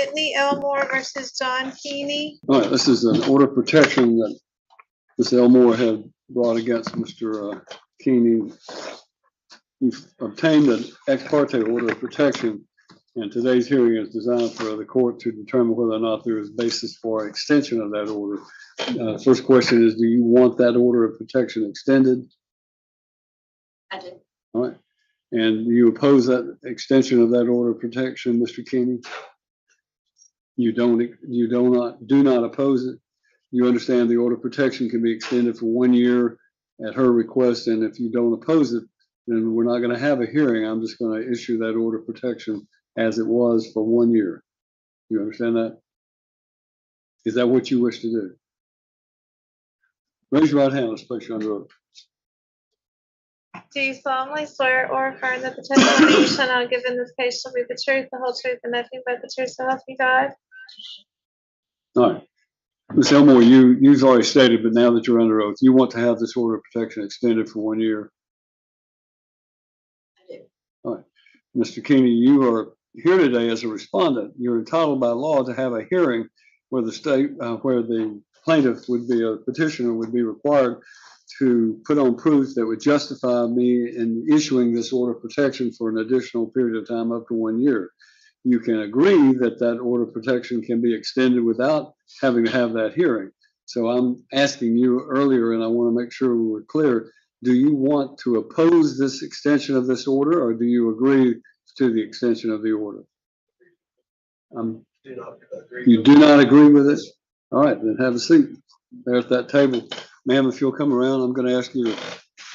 Whitney Elmore versus John Heaney. All right, this is an order of protection that Ms. Elmore had brought against Mr. Heaney. We've obtained an ex parte order of protection, and today's hearing is designed for the court to determine whether or not there is basis for extension of that order. First question is, do you want that order of protection extended? I do. All right. And do you oppose that extension of that order of protection, Mr. Heaney? You do not oppose it. You understand the order of protection can be extended for 1 year at her request, and if you don't oppose it, then we're not going to have a hearing. I'm just going to issue that order of protection as it was for 1 year. You understand that? Is that what you wish to do? Raise your right hand. Let's place you under oath. Do you solemnly swear or affirm that the testimony you shall now give in this case shall be the truth, the whole truth, and nothing but the truth, so help you God? All right. Ms. Elmore, you've already stated, but now that you're under oath, you want to have this order of protection extended for 1 year. I do. All right. Mr. Heaney, you are here today as a respondent. You're entitled by law to have a hearing where the plaintiff would be a petitioner would be required to put on proof that would justify me in issuing this order of protection for an additional period of time up to 1 year. You can agree that that order of protection can be extended without having to have that hearing. So I'm asking you earlier, and I want to make sure we're clear, do you want to oppose this extension of this order, or do you agree to the extension of the order? You do not agree with it? All right, then have a seat there at that table. Ma'am, if you'll come around, I'm going to ask you,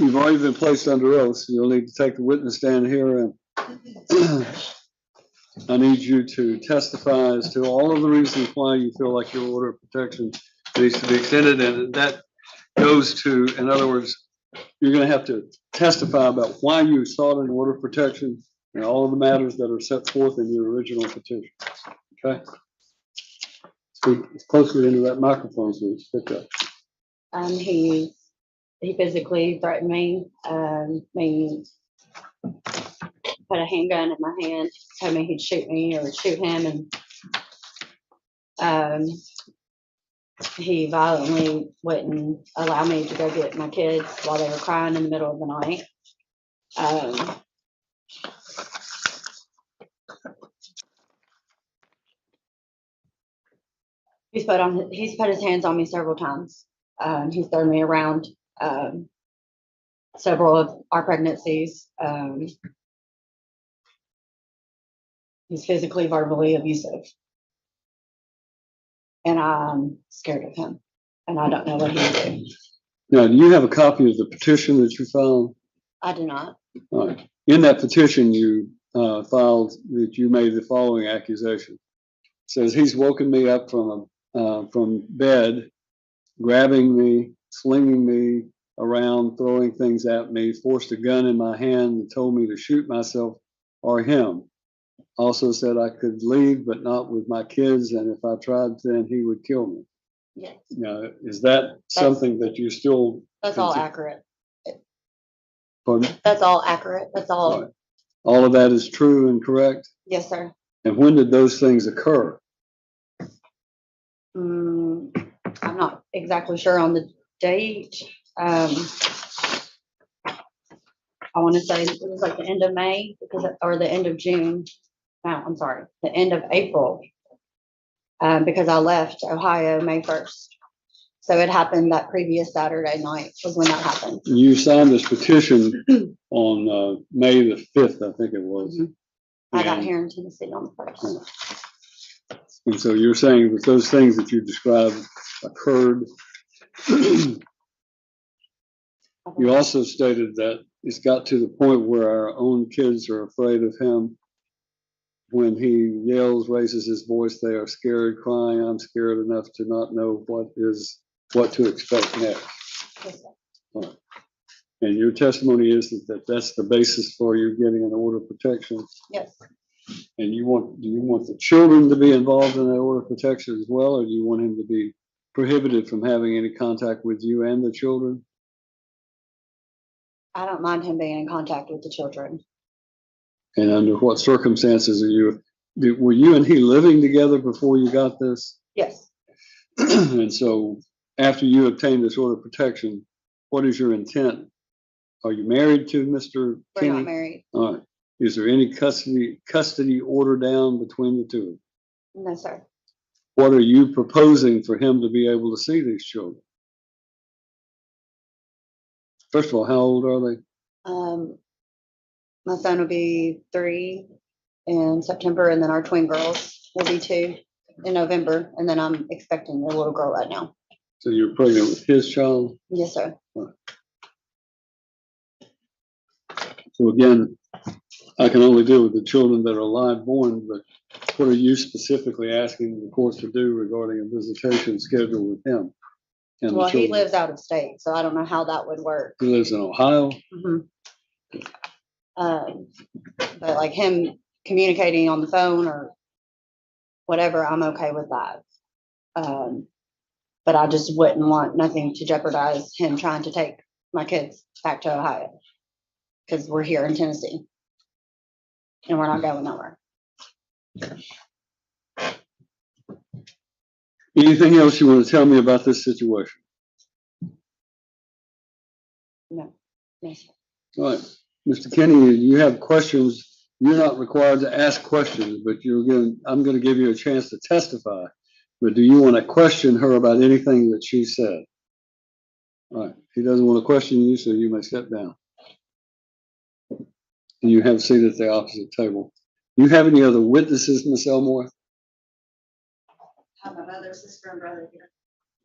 you've already been placed under oath, so you'll need to take the witness stand here, and I need you to testify as to all of the reasons why you feel like your order of protection needs to be extended, and that goes to, in other words, you're going to have to testify about why you sought an order of protection and all of the matters that are set forth in your original petition. Okay? Speak closely into that microphone so it's picked up. He physically threatened me, put a handgun in my hand, told me he'd shoot me or shoot him, and he violently wouldn't allow me to go get my kids while they were crying in the middle of the night. He's put his hands on me several times. He's thrown me around several of our pregnancies. He's physically, verbally abusive. And I'm scared of him. And I don't know what he'll do. Now, do you have a copy of the petition that you filed? I do not. All right. In that petition, you filed that you made the following accusation. It says he's woken me up from bed, grabbing me, slinging me around, throwing things at me, forced a gun in my hand and told me to shoot myself or him. Also said I could leave, but not with my kids, and if I tried, then he would kill me. Yes. Now, is that something that you still? That's all accurate. Pardon? That's all accurate. That's all. Right. All of that is true and correct? Yes, sir. And when did those things occur? I'm not exactly sure on the date. I want to say it was like the end of May or the end of June. No, I'm sorry, the end of April, because I left Ohio May 1st. So it happened that previous Saturday night was when that happened. You signed this petition on May the 5th, I think it was. Mm-hmm. I got here in Tennessee on the 1st. And so you're saying that those things that you described occurred. You also stated that it's got to the point where our own kids are afraid of him. When he yells, raises his voice, they are scared, crying. I'm scared enough to not know what to expect next. Yes, Right. And your testimony is that that's the basis for you getting an order of protection. yes. And do you want the children to be involved in that order of protection as well, or do you want him to be prohibited from having any contact with you and the children? I don't mind him being in contact with the children. And under what circumstances are you were you and he living together before you got this? Yes, And so after you obtained this order of protection, what is your intent? Are you married to Mr. we're Kinney? not married. All right. Is there any custody order down between the two? No, sir. What are you proposing for him to be able to see these children? First of all, how old are they? My son will be 3 in September, and then our twin girls will be 2 in November, and then I'm expecting a little girl right now. So you're pregnant with his child? Yes, sir. So again, I can only deal with the children that are alive born, but what are you specifically asking the courts to do regarding a visitation schedule with him? And the Well, he children? lives out of state, so I don't know how that would work. He lives in Ohio? Mhm. But like him communicating on the phone or whatever, I'm okay with that. But I just wouldn't want nothing to jeopardize him trying to take my kids back to Ohio, because we're here in Tennessee and we're not going nowhere. Anything else you want to tell me about this situation? No. Yes, sir. All right, Mr. Kinney, you have questions. You're not required to ask questions, but I'm going to give you a chance to testify. But do you want to question her about anything that she said? All right, he doesn't want to question you, so you may step down. And you have a seat at the opposite table. Do you have any other witnesses, Ms. Elmore? I have my mother, sister, and brother here.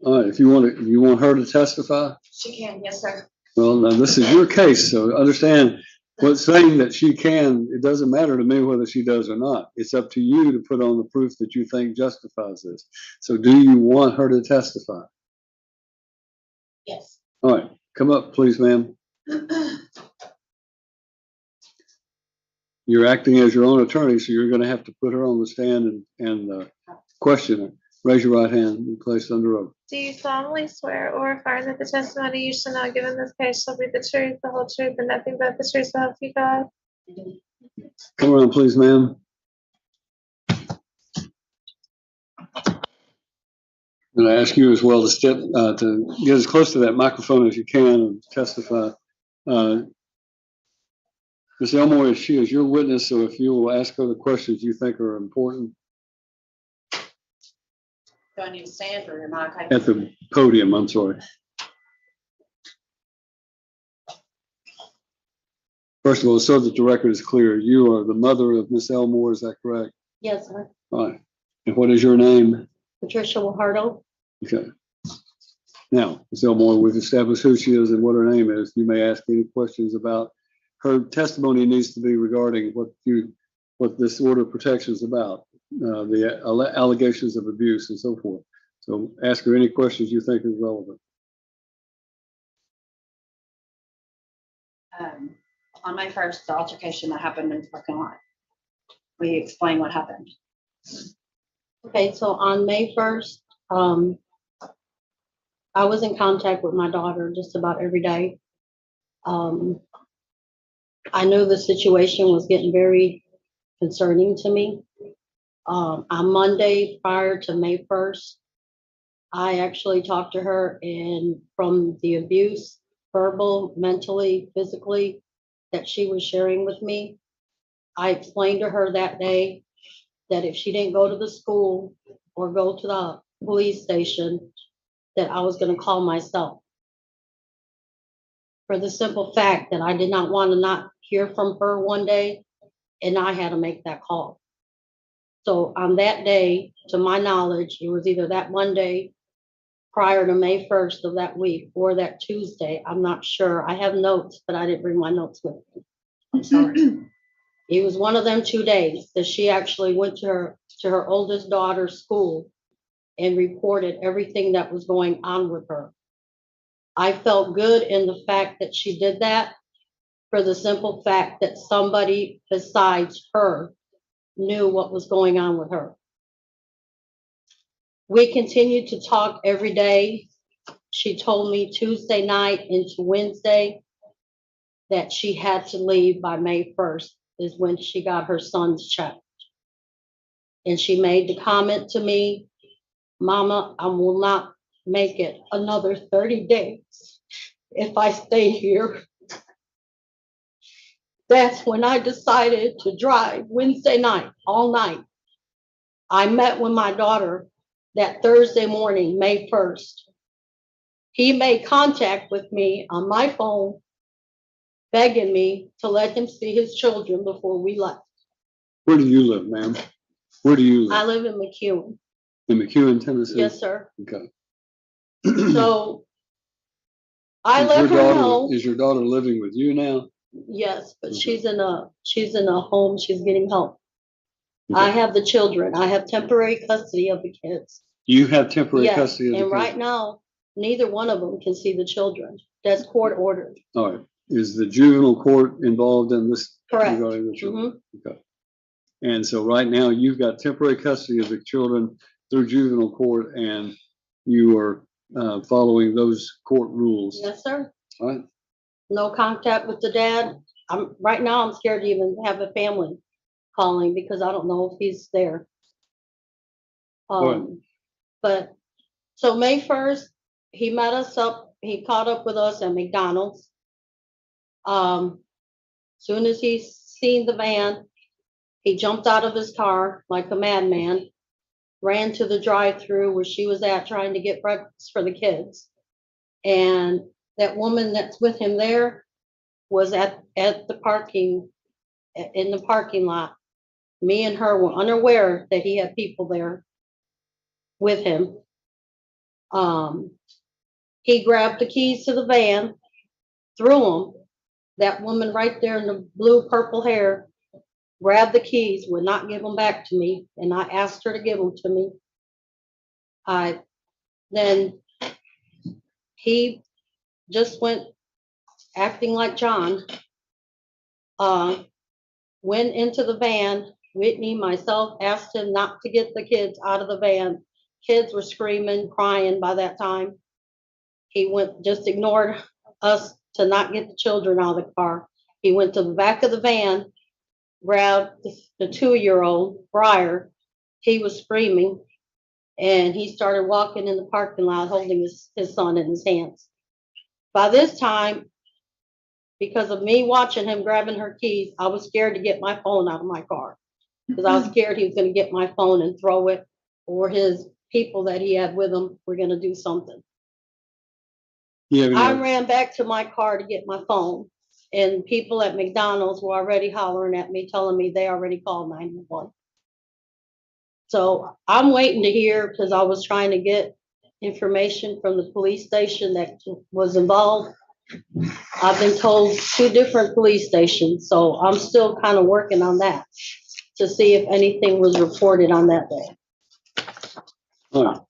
All right, if you want her to testify? She can, yes, sir. Well, now this is your case, so understand what's saying that she can, it doesn't matter to me whether she does or not. It's up to you to put on the proof that you think justifies this. So do you want her to testify? Yes. All right, come up, please, ma'am. You're acting as your own attorney, so you're going to have to put her on the stand and question her. Raise your right hand and be placed under oath. Do you solemnly swear or affirm that the testimony you shall now give in this case shall be the truth, the whole truth, and nothing but the truth, so help you God? Come around, please, ma'am. I'm going to ask you as well to step to get as close to that microphone as you can and testify. Ms. Elmore, she is your witness, so if you will ask her the questions you think are important. Do I need to stand or am I okay? At the podium, I'm sorry. First of all, so that the record is clear, you are the mother of Ms. Elmore, is that correct? Yes, sir. All right. And what is your name? Patricia Wahardo. Okay. Now, Ms. Elmore, we've established who she is and what her name is. You may ask any questions about her testimony. Needs to be regarding what this order of protection is about, the allegations of abuse and so forth. So ask her any questions you think is relevant. On May 1st, the altercation that happened in the parking lot. Will you explain what happened? Okay, so on May 1st, I was in contact with my daughter just about every day. I knew the situation was getting very concerning to me. On Monday prior to May 1st, I actually talked to her, and from the abuse, verbal, mentally, physically, that she was sharing with me, I explained to her that day that if she didn't go to the school or go to the police station, that I was going to call myself. For the simple fact that I did not want to not hear from her one day, and I had to make that call. So on that day, to my knowledge, it was either that Monday prior to May 1st of that week or that Tuesday. I'm not sure. I have notes, but I didn't bring my notes with me. I'm sorry. It was one of them 2 days that she actually went to her oldest daughter's school and reported everything that was going on with her. I felt good in the fact that she did that, for the simple fact that somebody besides her knew what was going on with her. We continued to talk every day. She told me Tuesday night into Wednesday that she had to leave by May 1st is when she got her son's check. And she made the comment to me, Mama, I will not make it another 30 days if I stay here. That's when I decided to drive Wednesday night, all night. I met with my daughter that Thursday morning, May 1st. He made contact with me on my phone, begging me to let him see his children before we left. Where do you live, ma'am? Where do you I live? live in McEwen. In McEwen, Tennessee? Yes, sir. Okay. So I Is let your her daughter- know. Is your daughter living with you now? Yes, but Okay. she's in a home. She's getting help. Okay. I have the children. I have temporary custody of the kids. You have temporary Yes, custody of the and kids? right now, neither one of them can see the children. That's court ordered. All right. Is the juvenile court involved in this? Correct. Regarding the children? Okay. And so right now you've got temporary custody of the children through juvenile court, and you are following those court rules. Yes, sir. All right. No contact with the dad. Right now I'm scared to even have a family calling because I don't know if he's there. Right. But so May 1st, he met us up, he caught up with us at McDonald's. Soon as he seen the van, he jumped out of his car like a madman, ran to the drive-through where she was at trying to get breakfast for the kids. And that woman that's with him there was at the in the parking lot. Me and her were unaware that he had people there with him. He grabbed the keys to the van, threw them. That woman right there in the blue purple hair grabbed the keys, would not give them back to me, and I asked her to give them to me. Then he just went acting like John. Went into the van. Whitney, myself, asked him not to get the kids out of the van. Kids were screaming, crying by that time. He just ignored us to not get the children out of the car. He went to the back of the van, grabbed the 2-year-old, Briar. He was screaming, and he started walking in the parking lot holding his son in his hands. By this time, because of me watching him grabbing her keys, I was scared to get my phone out of my car because I was scared he was going to get my phone and throw it, or his people that he had with him were going to do something. I ran back to my car to get my phone, and people at McDonald's were already hollering at me, telling me they already called 911. So I'm waiting to hear, because I was trying to get information from the police station that was involved. I've been told 2 different police stations, so I'm still kind of working on that to see if anything was reported on that day. All right.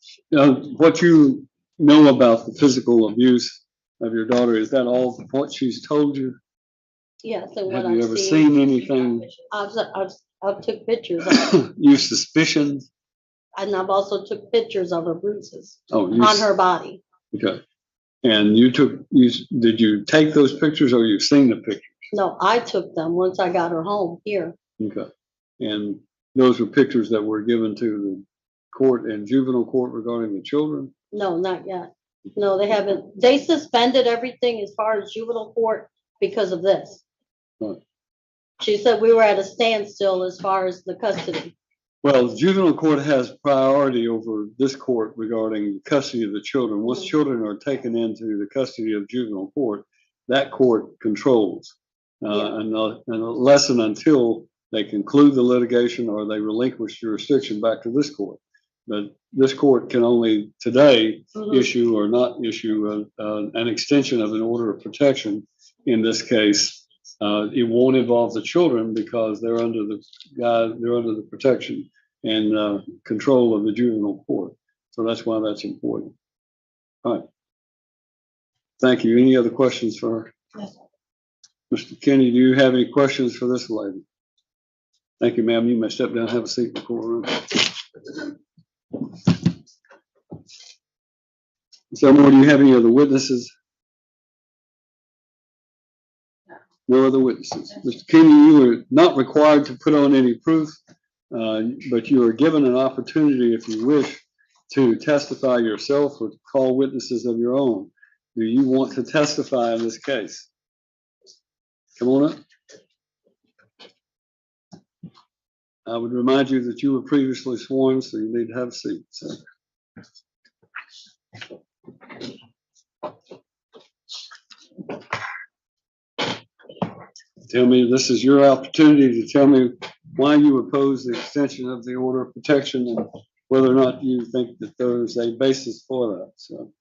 What you know about the physical abuse of your daughter, is that all what she's told you? Yes, and what Have you I've ever seen anything? I've took pictures of it, You suspicion? and I've also took pictures of her bruises Oh, on her body. Okay. And did you take those pictures, or you've seen the pictures? No, I took them once I got her home here. Okay. And those were pictures that were given to the court and juvenile court regarding the children? No, not yet. No, they haven't. They suspended everything as far as juvenile court because of this. Right. She said we were at a standstill as far as the custody. Well, juvenile court has priority over this court regarding custody of the children. Once children are taken into the custody of juvenile court, that court controls. Unless and until they conclude the litigation or they relinquish jurisdiction back to this court. But this court can only today issue or not issue an extension of an order of protection. In this case, it won't involve the children because they're under the protection and control of the juvenile court. So that's why that's important. All right. Thank you. Any other questions for her? Yes. Mr. Kenny, do you have any questions for this lady? Thank you, ma'am. You may step down and have a seat in the courtroom. So, do you have any other witnesses? No other witnesses. Mr. Kenny, you are not required to put on any proof but you are given an opportunity, if you wish, to testify yourself or to call witnesses of your own. Do you want to testify in this case? Come on up. I would remind you that you were previously sworn, so you need to have a seat. So. Tell me, this is your opportunity to tell me why you oppose the extension of the order of protection and whether or not you think that there's a basis for that. So.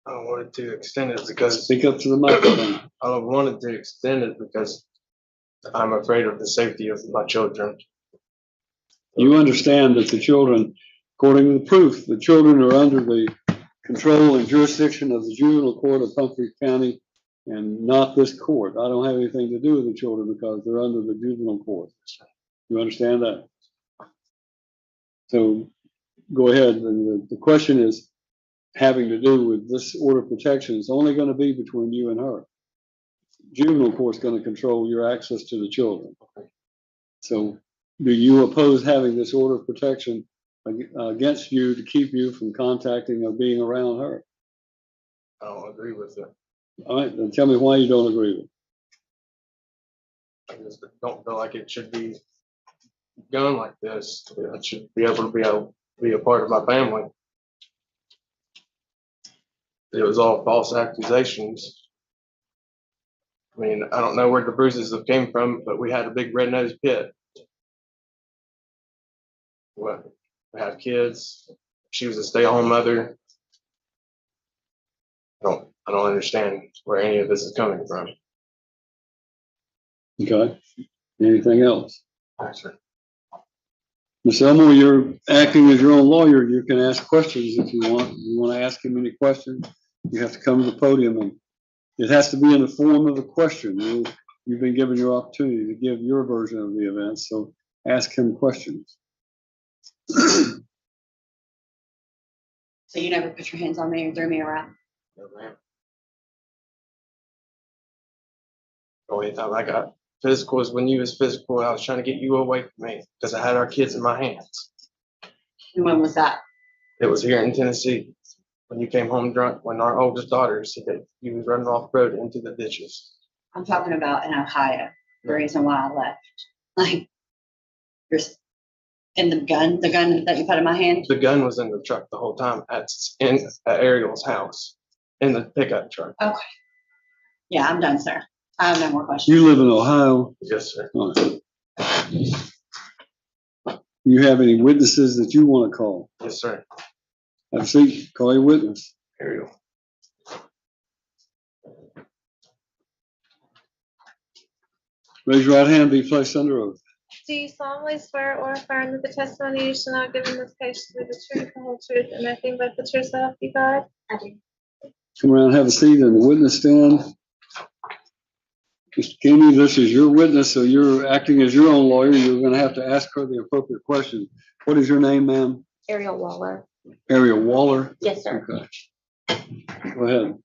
I wanted to extend it because Speak up to the microphone. I wanted to extend it because I'm afraid of the safety of my children. You understand that the children, according to the proof, the children are under the control and jurisdiction of the juvenile court of Humphrey County and not this court. I don't have anything to do with the children because they're under the juvenile court. You understand that? So go ahead. And the question is having to do with this order of protection is only going to be between you and her. Juvenile court's going to control your access to the children. So do you oppose having this order of protection against you to keep you from contacting or being around her? I don't agree with it. All right, then tell me why you don't agree with it. I just don't feel like it should be done like this. It should be able to be a part of my family. It was all false accusations. I mean, I don't know where the bruises have came from, but we had a big red-nosed pit. What? We have kids. She was a stay-at-home mother. I don't understand where any of this is coming from. Okay. Anything else? Thanks, sir. Ms. Elmore, you're acting as your own lawyer. You can ask questions if you want. You want to ask him any questions, you have to come to the podium, and it has to be in the form of a question. You've been given your opportunity to give your version of the event, so ask him questions. So you never put your hands on me or threw me around? No, ma'am. The only time I got physical is when you was physical. I was trying to get you away from me because I had our kids in my hands. And when was that? It was here in Tennessee when you came home drunk. When our oldest daughter said that you was running off the road into the ditches. I'm talking about in Ohio. The reason why I left. Like, and the gun that you put in my hand. The gun was in the truck the whole time at Ariel's house in the pickup truck. Okay. Yeah, I'm done, sir. I have no more questions. You live in Ohio. Yes, sir. All right. You have any witnesses that you want to call? Yes, sir. Have a seat. Call your witness. Ariel. Raise your right hand. Be placed under oath. Do you solemnly swear or affirm that the testimony you shall now give in this case shall be the truth, the whole truth, and nothing but the truth, so help you God? I do. Come around, have a seat in the witness stand. Mr. Heaney, this is your witness, so you're acting as your own lawyer. You're going to have to ask her the appropriate question. What is your name, ma'am? Ariel Waller. Ariel Waller? Yes, sir. Okay. Go ahead.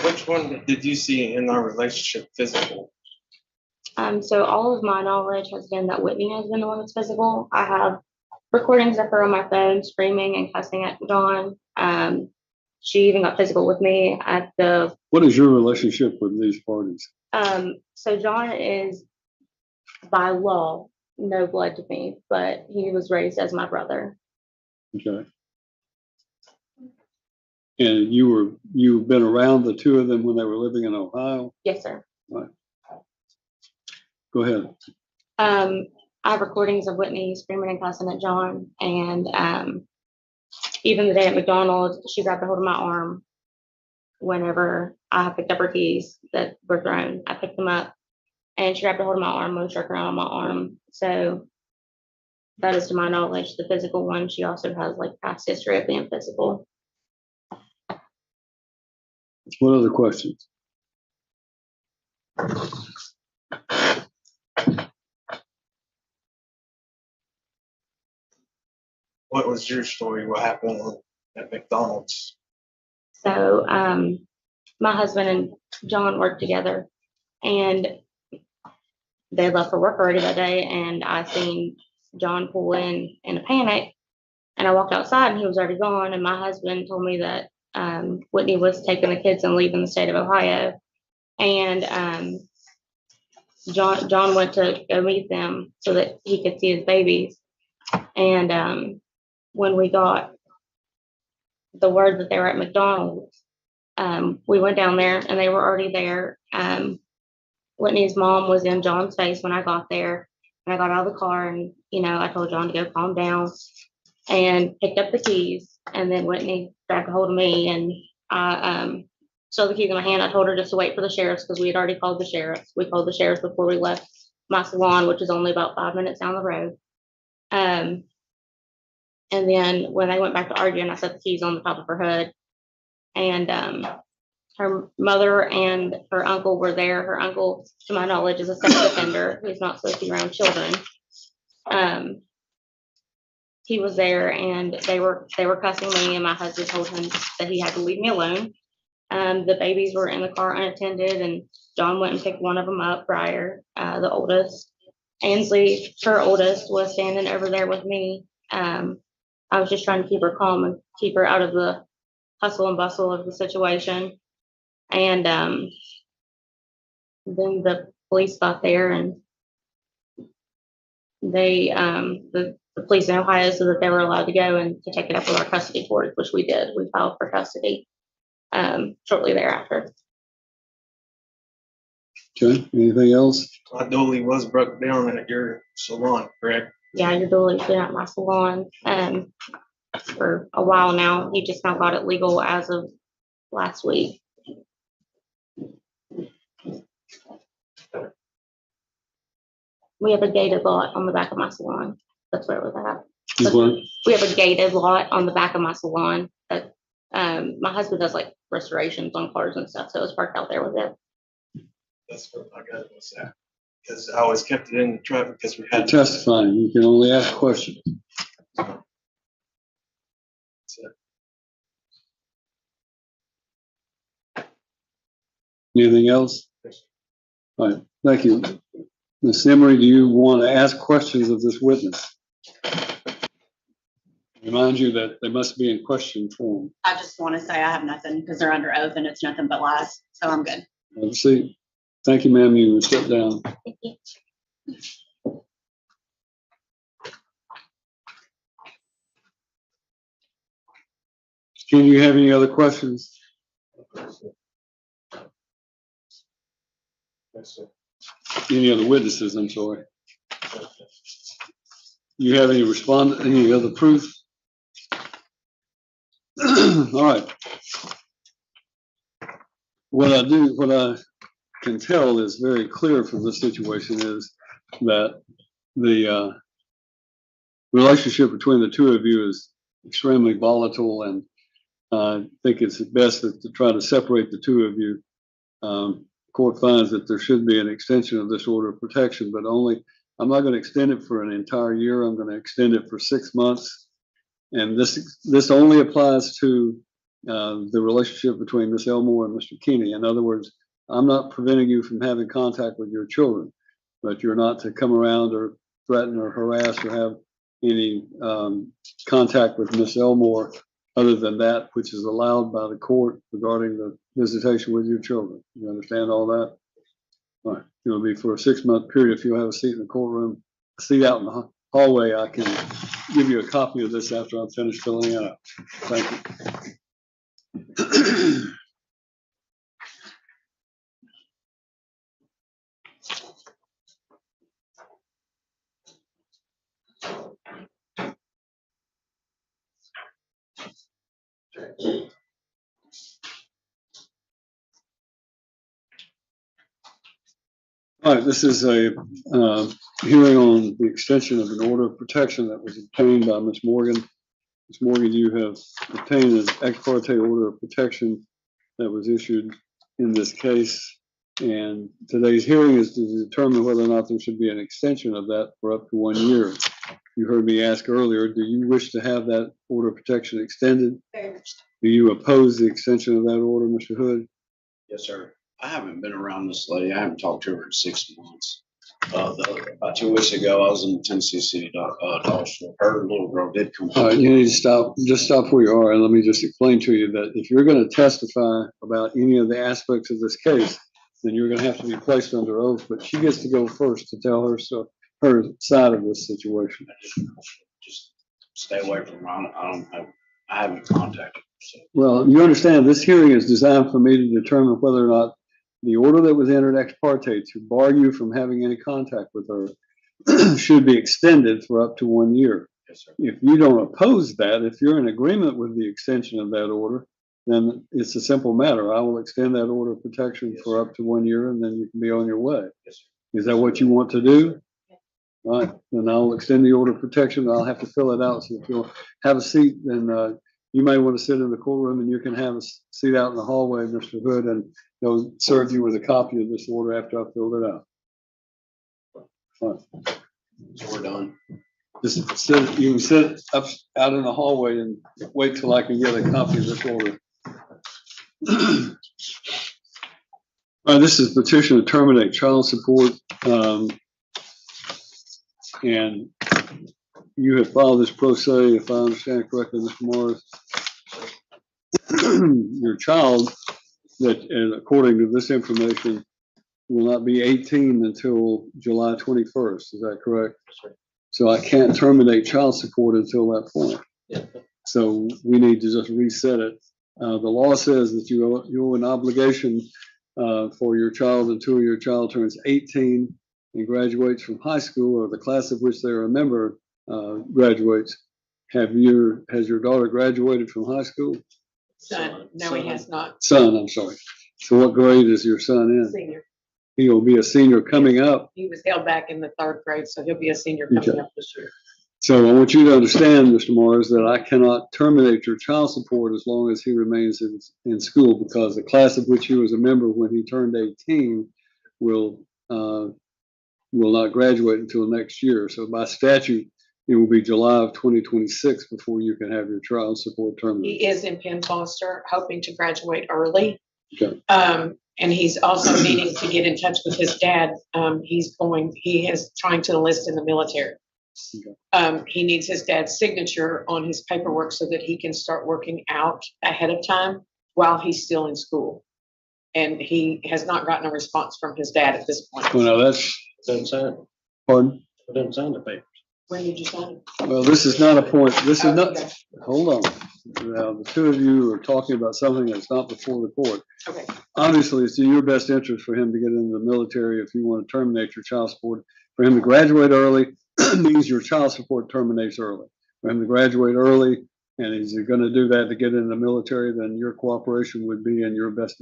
Which one did you see in our relationship physical? So all of my knowledge has been that Whitney has been the one that's physical. I have recordings of her on my phone screaming and cussing at John. She even got physical with me at the. What is your relationship with these parties? So John is by law no blood to me, but he was raised as my brother. Okay. And you've been around the two of them when they were living in Ohio? Yes, sir. Right. Go ahead. I have recordings of Whitney screaming and cussing at John, and even the day at McDonald's, she grabbed a hold of my arm whenever I picked up her keys that were thrown. I picked them up, and she grabbed a hold of my arm, moved her around on my arm. So that is to my knowledge the physical one. She also has like past history of being physical. What other questions? What was your story? What happened at McDonald's? So my husband and John worked together, and they had left for work already that day, and I seen John pull in a panic, and I walked outside and he was already gone. And my husband told me that Whitney was taking the kids and leaving the state of Ohio, and John went to go meet them so that he could see his babies. And when we got the word that they were at McDonald's, we went down there and they were already there. Whitney's mom was in John's face when I got there, and I got out of the car, and I told John to go calm down and picked up the keys. And then Whitney grabbed a hold of me, and I saw the keys in my hand. I told her just to wait for the sheriffs because we had already called the sheriffs. We called the sheriffs before we left my salon, which is only about 5 minutes down the road. And then when they went back to arguing, I set the keys on the top of her hood, and her mother and her uncle were there. Her uncle, to my knowledge, is a sex offender who's not supposed to be around children. He was there, and they were cussing me, and my husband told him that he had to leave me alone. The babies were in the car unattended, and John went and picked one of them up, Briar, the oldest. Ainsley, her oldest, was standing over there with me. I was just trying to keep her calm and keep her out of the hustle and bustle of the situation. And then the police got there, and they the police in Ohio said that they were allowed to go and to take it up with our custody court, which we did. We filed for custody shortly thereafter. Okay, anything else? My dually was broke down at your salon, correct? Yeah, your dually's been at my salon for a while now. He just now got it legal as of last week. We have a gated lot on the back of my salon. That's where it was at. You what? We have a gated lot on the back of my salon. That my husband does like restorations on cars and stuff, so it's parked out there with it. That's what I got was that. Because I always kept it in the truck because we You're had. testifying, you can only ask questions. Anything else? All right, thank you. Ms. Emery, do you want to ask questions of this witness? Remind you that they must be in question form. I just want to say I have nothing because they're under oath and it's nothing but lies. So I'm good. Have a seat. Thank you, ma'am. You can sit down. Thank you. Can you have any other questions? Yes, sir. Any other witnesses? I'm sorry. You have any any other proof? All right. What I can tell is very clear from this situation is that the relationship between the two of you is extremely volatile, and I think it's best to try to separate the two of you. Court finds that there should be an extension of this order of protection, but I'm not going to extend it for an entire year. I'm going to extend it for 6 months. And this only applies to the relationship between Ms. Elmore and Mr. Heaney. In other words, I'm not preventing you from having contact with your children, but you're not to come around or threaten or harass or have any contact with Ms. Elmore other than that which is allowed by the court regarding the visitation with your children. You understand all that? All right. It'll be for a 6-month period. If you'll have a seat in the courtroom, a seat out in the hallway, I can give you a copy of this after I'm finished filling it out. Thank you. All right, this is a hearing on the extension of an order of protection that was obtained by Ms. Morgan. Ms. Morgan, you have obtained an ex parte order of protection that was issued in this case. And today's hearing is to determine whether or not there should be an extension of that for up to 1 year. You heard me ask earlier, do you wish to have that order of protection extended? Very much. Do you oppose the extension of that order, Mr. Hood? Yes, sir. I haven't been around this lady. I haven't talked to her for 6 months. About 2 weeks ago, I was in the Tennessee City Dollar Store. Her little girl did come All right, home. you need to stop, just stop where you are, and let me just explain to you that if you're gonna testify about any of the aspects of this case, then you're gonna have to be placed under oath, but she gets to go first to tell her, her side of this situation. Just stay away from her. I haven't contacted her. So. Well, you understand, this hearing is designed for me to determine whether or not the order that was entered ex parte to bar you from having any contact with her should be extended for up to 1 year. Yes, sir. If you don't oppose that, if you're in agreement with the extension of that order, then it's a simple matter. I will extend that order of protection Yes, for sir. up to 1 year, and then you can be on your way. Yes, sir. Is that what you want to do? All right, then I'll extend the order of protection. I'll have to fill it out. So if you'll have a seat, then you may want to sit in the courtroom, and you can have a seat out in the hallway, Mr. Hood, and they'll serve you with a copy of this order after I filled it out. All right. So we're done. Just sit, you can sit up out in the hallway and wait till I can get a copy of this order. This is petition to terminate child support. And you have filed this pro se, if I understand correctly, Mr. Morris. Your child, that, and according to this information, will not be 18 until July 21st. Is that correct? Sure. So I can't terminate child support until that point. Yeah. So we need to just reset it. The law says that you owe an obligation for your child until your child turns 18 and graduates from high school, or the class of which they are a member graduates. Has your daughter graduated from high school? Son, no, he has not. Son, I'm sorry. So what grade is your son in? Senior. He will be a senior coming up. He was held back in the 3rd grade, so he'll be a senior coming up this year. So I want you to understand, Mr. Morris, that I cannot terminate your child support as long as he remains in school, because the class of which he was a member when he turned 18 will not graduate until next year. So by statute, it will be July of 2026 before you can have your child support terminated. He is in Penn Foster, hoping to graduate early. Okay. And he's also needing to get in touch with his dad. He is trying to enlist in the military. Okay. He needs his dad's signature on his paperwork so that he can start working out ahead of time while he's still in school. And he has not gotten a response from his dad at this point. Well, now that's, Doesn't sign. pardon? It doesn't sign the papers. When did you sign it? Well, this is not a point, this is Oh, not, okay. hold on. Now, the two of you are talking about something that's not before the court. Okay. Obviously, it's in your best interest for him to get into the military if you want to terminate your child support. For him to graduate early means your child support terminates early. For him to graduate early, and he's going to do that to get into the military, then your cooperation would be in your best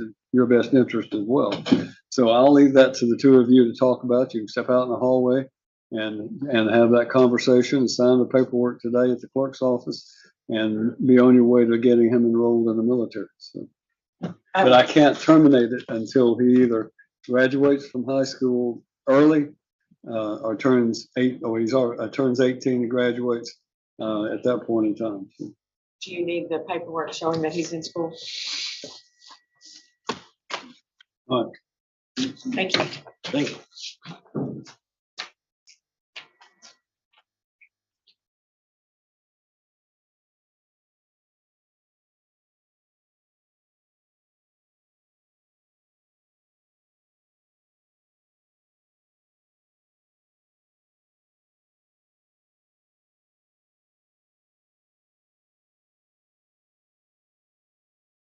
interest as well. So I'll leave that to the two of you to talk about. You can step out in the hallway and have that conversation and sign the paperwork today at the clerk's office and be on your way to getting him enrolled in the military. So, but I can't terminate it until he either graduates from high school early or turns 18 and graduates at that point in time. So, Do you need the paperwork showing that he's in school? all right. Thank you. Thank you.